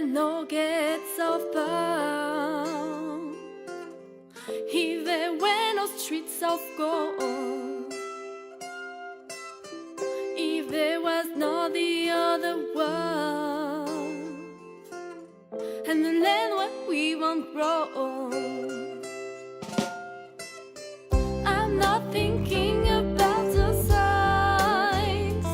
nuggets of pearl, if there were no streets of gold, if there was no the other world, and the land where we won't grow. I'm not thinking about the signs,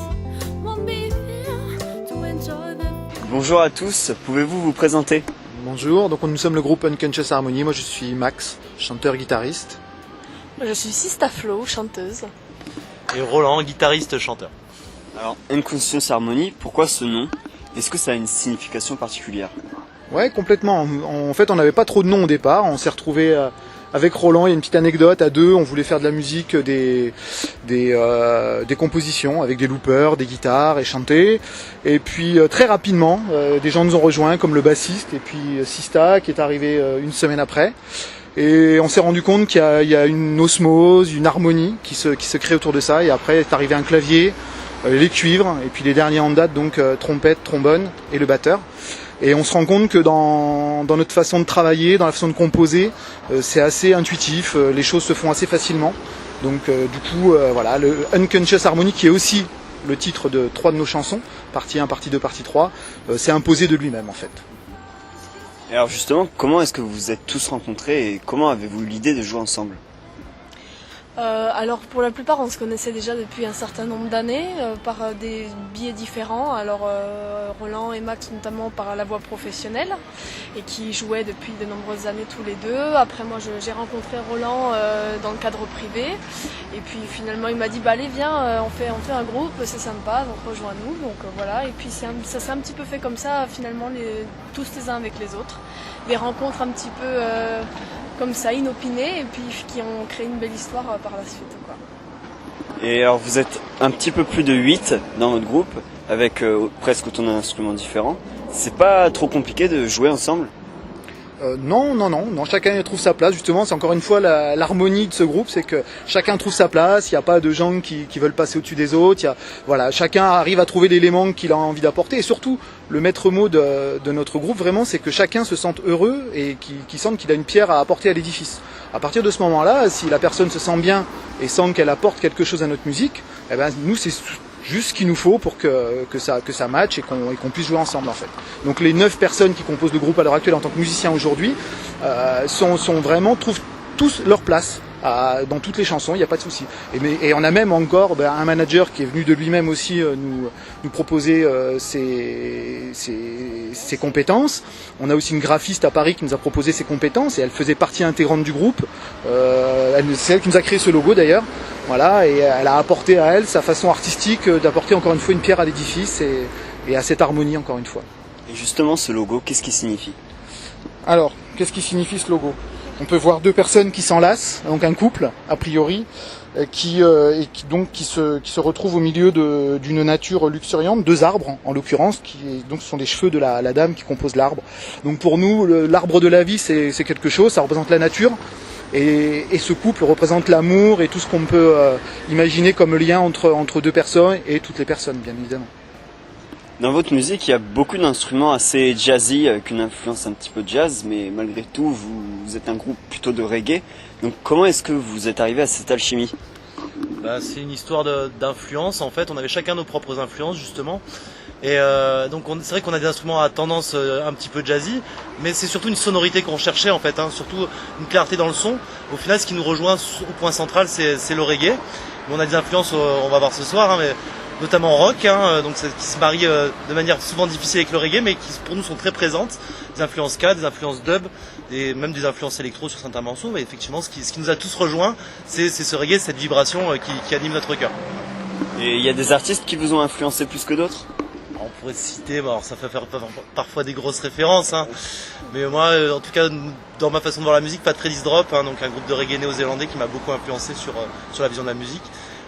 won't be there to enjoy the. Bonjour à tous, pouvez-vous vous présenter? Bonjour, donc nous sommes le groupe Unconscious Harmony. Moi je suis Max, chanteur-guitariste. Moi je suis Sista Flo, chanteuse. Et Roland, guitariste-chanteur. Alors, Unconscious Harmony, pourquoi ce nom? Est-ce que ça a une signification particulière? Ouais, complètement. En fait, on n'avait pas trop de nom au départ. On s'est retrouvé avec Roland. Il y a une petite anecdote à deux. On voulait faire de la musique, des compositions avec des loopers, des guitares et chanter. Et puis très rapidement, des gens nous ont rejoints comme le bassiste et puis Sista qui est arrivé une semaine après. Et on s'est rendu compte qu'il y a une osmose, une harmonie qui se crée autour de ça. Et après est arrivé un clavier, les cuivres et puis les derniers en date, donc trompette, trombone et le batteur. Et on se rend compte que dans notre façon de travailler, dans la façon de composer, c'est assez intuitif, les choses se font assez facilement. Donc du coup, voilà, le Unconscious Harmony, qui est aussi le titre de 3 de nos chansons, partie 1, partie 2, partie 3, s'est imposé de lui-même en fait. Et alors justement, comment est-ce que vous vous êtes tous rencontrés et comment avez-vous eu l'idée de jouer ensemble? Alors pour la plupart on se connaissait déjà depuis un certain nombre d'années par des biais différents. Alors Roland et Max notamment par la voix professionnelle et qui jouaient depuis de nombreuses années tous les deux. Après moi j'ai rencontré Roland dans le cadre privé et puis finalement il m'a dit bah allez viens on fait un groupe, c'est sympa donc rejoins-nous. Donc voilà, et puis ça s'est un petit peu fait comme ça finalement tous les uns avec les autres. Des rencontres un petit peu comme ça, inopinées, et puis qui ont créé une belle histoire par la suite, quoi. Et alors vous êtes un petit peu plus de 8 dans votre groupe, avec presque autant d'instruments différents. C'est pas trop compliqué de jouer ensemble? Non, chacun trouve sa place. Justement, c'est encore une fois l'harmonie de ce groupe, c'est que chacun trouve sa place. Il n'y a pas de gens qui veulent passer au-dessus des autres. Voilà, chacun arrive à trouver l'élément qu'il a envie d'apporter. Et surtout, le maître mot de notre groupe, vraiment, c'est que chacun se sente heureux et qu'il sente qu'il a une pierre à apporter à l'édifice. À partir de ce moment-là, si la personne se sent bien et sent qu'elle apporte quelque chose à notre musique, eh ben, nous, c'est juste ce qu'il nous faut pour que ça matche et qu'on puisse jouer ensemble en fait. Donc les 9 personnes qui composent le groupe à l'heure actuelle en tant que musiciens aujourd'hui trouvent tous leur place dans toutes les chansons, il n'y a pas de souci. Et on a même encore un manager qui est venu de lui-même aussi nous proposer ses compétences. On a aussi une graphiste à Paris qui nous a proposé ses compétences et elle faisait partie intégrante du groupe. C'est elle qui nous a créé ce logo d'ailleurs. Voilà, et elle a apporté à elle sa façon artistique d'apporter encore une fois une pierre à l'édifice et à cette harmonie encore une fois. Et justement ce logo, qu'est-ce qu'il signifie? Alors, qu'est-ce qui signifie ce logo? On peut voir 2 personnes qui s'enlacent, donc un couple a priori, qui se retrouvent au milieu d'une nature luxuriante, 2 arbres en l'occurrence, donc ce sont des cheveux de la dame qui composent l'arbre. Donc pour nous, l'arbre de la vie c'est quelque chose, ça représente la nature. Et ce couple représente l'amour et tout ce qu'on peut imaginer comme lien entre 2 personnes et toutes les personnes, bien évidemment. Dans votre musique, il y a beaucoup d'instruments assez jazzy, avec une influence un petit peu jazz, mais malgré tout, vous êtes un groupe plutôt de reggae. Donc comment est-ce que vous êtes arrivé à cette alchimie? C'est une histoire d'influence, en fait. On avait chacun nos propres influences, justement. Et donc c'est vrai qu'on a des instruments à tendance un petit peu jazzy, mais c'est surtout une sonorité qu'on cherchait en fait, surtout une clarté dans le son. Au final, ce qui nous rejoint au point central, c'est le reggae. On a des influences, on va voir ce soir, mais notamment rock, donc qui se marient de manière souvent difficile avec le reggae, mais qui pour nous sont très présentes. Des influences ska, des influences dub, et même des influences électro sur certains morceaux. Mais effectivement, ce qui nous a tous rejoints, c'est ce reggae, cette vibration qui anime notre cœur. Et il y a des artistes qui vous ont influencé plus que d'autres? On pourrait citer, alors ça fait faire parfois des grosses références, mais moi, en tout cas, dans ma façon de voir la musique, Fat Freddy's Drop, donc un groupe de reggae néo-zélandais qui m'a beaucoup influencé sur la vision de la musique.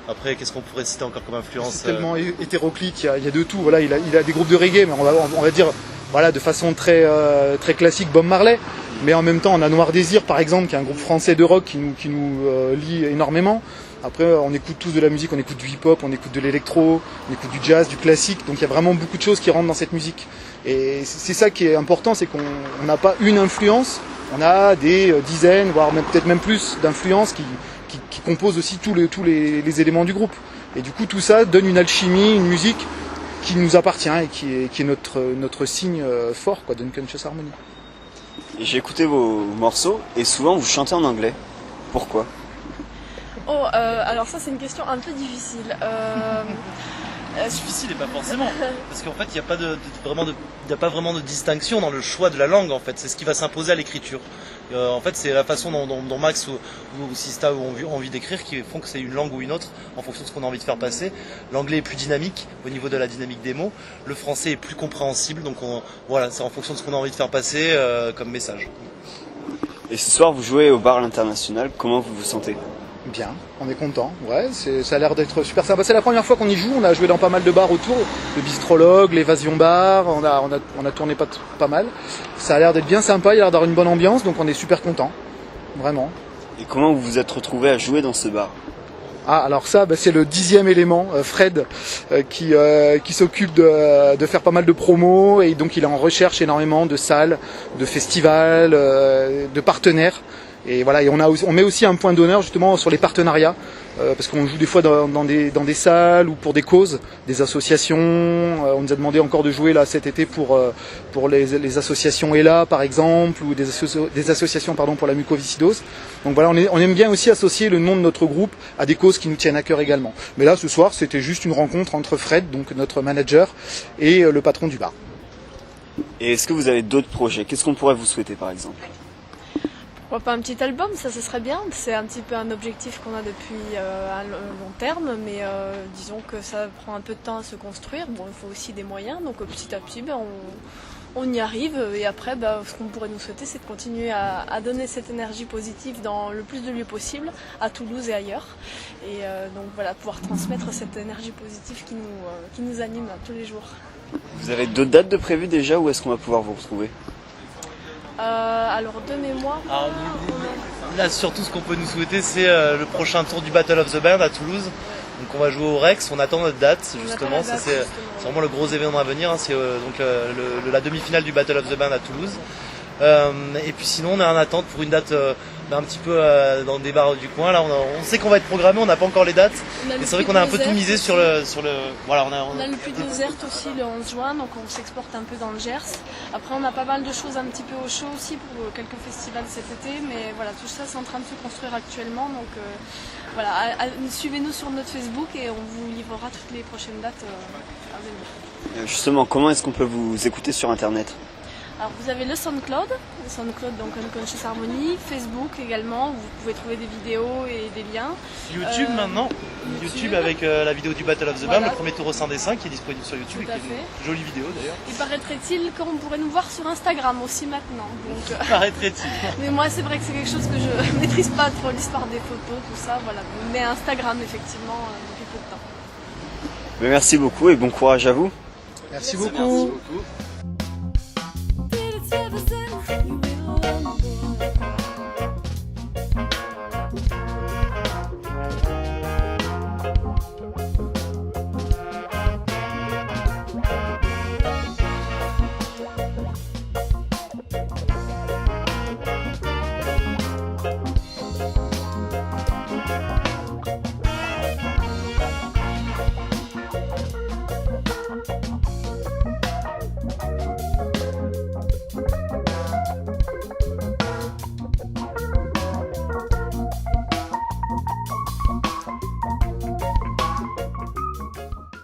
Après, qu'est-ce qu'on pourrait citer encore comme influence? C'est tellement hétéroclite, il y a de tout. Voilà, il a des groupes de reggae, mais on va dire voilà, de façon très classique Bob Marley. Mais en même temps, on a Noir Désir, par exemple, qui est un groupe français de rock qui nous lie énormément. Après, on écoute tous de la musique, on écoute du hip-hop, on écoute de l'électro, on écoute du jazz, du classique. Donc il y a vraiment beaucoup de choses qui rentrent dans cette musique. Et c'est ça qui est important, c'est qu'on n'a pas une influence, on a des dizaines, voire peut-être même plus d'influences qui composent aussi tous les éléments du groupe. Et du coup tout ça donne une alchimie, une musique qui nous appartient et qui est notre signe fort quoi, d'Unconscious Harmony. J'ai écouté vos morceaux et souvent vous chantez en anglais. Pourquoi? Alors ça c'est une question un peu difficile. Difficile et pas forcément, parce qu'en fait il n'y a pas vraiment de distinction dans le choix de la langue en fait, c'est ce qui va s'imposer à l'écriture. En fait c'est la façon dont Max ou Sista ont envie d'écrire qui font que c'est une langue ou une autre en fonction de ce qu'on a envie de faire passer. L'anglais est plus dynamique au niveau de la dynamique des mots, le français est plus compréhensible, donc voilà, c'est en fonction de ce qu'on a envie de faire passer comme message. Et ce soir vous jouez au bar L'International, comment vous vous sentez? Bien, on est content, ouais, ça a l'air d'être super sympa. C'est la première fois qu'on y joue, on a joué dans pas mal de bars autour, le Bistrologue, l'Évasion Bar, on a tourné pas mal. Ça a l'air d'être bien sympa, il y a l'air d'avoir une bonne ambiance, donc on est super content, vraiment. Et comment vous vous êtes retrouvé à jouer dans ce bar? Ah, alors ça, c'est le 10e élément, Fred, qui s'occupe de faire pas mal de promos, et donc il est en recherche énormément de salles, de festivals, de partenaires. Et voilà, et on met aussi un point d'honneur justement sur les partenariats, parce qu'on joue des fois dans des salles ou pour des causes, des associations. On nous a demandé encore de jouer là cet été pour les associations ELA par exemple, ou des associations pour la mucoviscidose. Donc voilà, on aime bien aussi associer le nom de notre groupe à des causes qui nous tiennent à cœur également. Mais là ce soir c'était juste une rencontre entre Fred, donc notre manager, et le patron du bar. Et est-ce que vous avez d'autres projets? Qu'est-ce qu'on pourrait vous souhaiter par exemple? Pourquoi pas un petit album, ça ce serait bien. C'est un petit peu un objectif qu'on a depuis un long terme, mais disons que ça prend un peu de temps à se construire. Bon, il faut aussi des moyens, donc petit à petit, on y arrive. Et après, ce qu'on pourrait nous souhaiter, c'est de continuer à donner cette énergie positive dans le plus de lieux possible, à Toulouse et ailleurs. Et donc voilà, pouvoir transmettre cette énergie positive qui nous anime tous les jours. Vous avez d'autres dates de prévues déjà, ou est-ce qu'on va pouvoir vous retrouver? Alors de mémoire. Alors, là surtout ce qu'on peut nous souhaiter c'est le prochain tour du Battle of the Band à Toulouse. Donc on va jouer au Rex, on attend notre date justement, ça c'est vraiment le gros événement à venir, hein. C'est donc la demi-finale du Battle of the Band à Toulouse. Et puis sinon on est en attente pour une date un petit peu dans des bars du coin. Là on sait qu'on va être programmé, on n'a pas encore les dates. Et c'est vrai qu'on a un peu tout misé sur le voilà, on a le Puy de Désert aussi le 11 juin, donc on s'exporte un peu dans le Gers. Après on a pas mal de choses un petit peu au chaud aussi pour quelques festivals cet été, mais voilà, tout ça c'est en train de se construire actuellement, donc voilà, suivez-nous sur notre Facebook et on vous livrera toutes les prochaines dates à venir. Justement, comment est-ce qu'on peut vous écouter sur internet? Alors vous avez le SoundCloud donc Unconscious Harmony, Facebook également, vous pouvez trouver des vidéos et des liens. YouTube maintenant, YouTube avec la vidéo du Battle of the Band, le premier tour au sein des 5 qui est disponible sur YouTube, et qui est une jolie vidéo d'ailleurs. Et paraîtrait-il qu'on pourrait nous voir sur Instagram aussi maintenant. Donc, paraîtrait-il. Mais moi c'est vrai que c'est quelque chose que je maîtrise pas trop, l'histoire des photos, tout ça, voilà. Mais Instagram effectivement depuis peu de temps. Merci beaucoup et bon courage à vous. Merci beaucoup. Merci beaucoup.